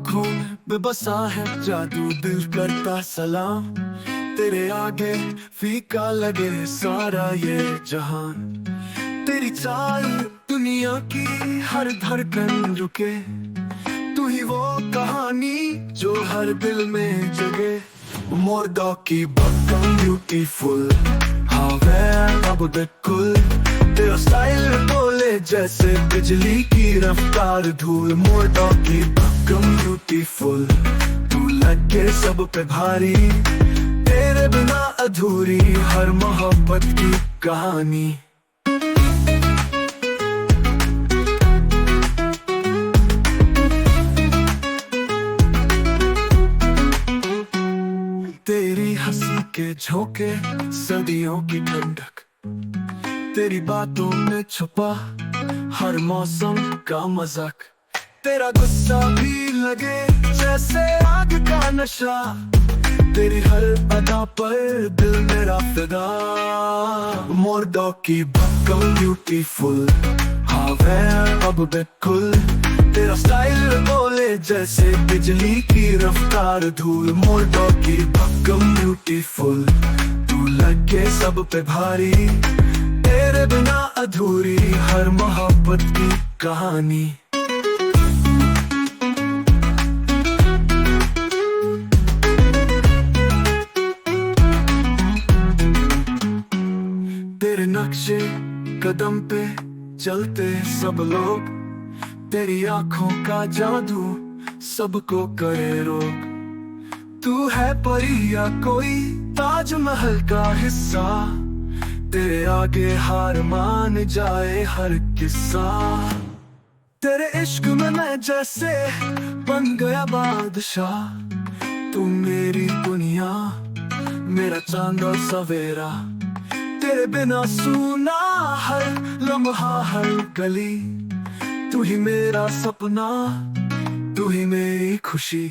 आँखों में बेबसा है जादू, दिल करता सलाम। तेरे आगे फीका लगे सारा ये जहान। तेरी चाल दुनिया की हर धड़कन रुके। तू ही वो कहानी जो हर दिल में जगे। More doggy but I'm beautiful. हाँ मैं अब बिल्कुल तेरा स्टाइल बोले जैसे बिजली की रफ्तार धूल। More doggy but I'm beautiful. तू लगे सब पे भारी, तेरे बिना अधूरी हर मोहब्बत की कहानी। तेरी हंसी के झोंके सदियों की ठंडक, तेरी बातों में छुपा हर मौसम का मजाक। तेरा गुस्सा भी लगे जैसे आग का नशा, तेरी हर अदा पर दिल मेरा फिदा। More doggy but I'm beautiful. हाँ मैं अब बिल्कुल तेरा स्टाइल बोले जैसे बिजली की रफ्तार धूल। More doggy but I'm beautiful. तू लगे सब पे भारी, तेरे बिना अधूरी हर मोहब्बत की कहानी। तेरे नक्शे कदम पे चलते सब लोग, तेरी आंखों का जादू सबको करे रोक। तू है परी या कोई ताजमहल का हिस्सा, तेरे आगे हार मान जाए हर किस्सा। तेरे इश्क में मैं जैसे बन गया बादशाह। तू मेरी दुनिया, मेरा चांद और सवेरा। तेरे बिना सुना हर लम्हा हर गली। तू ही मेरा सपना, तू ही मेरी खुशी।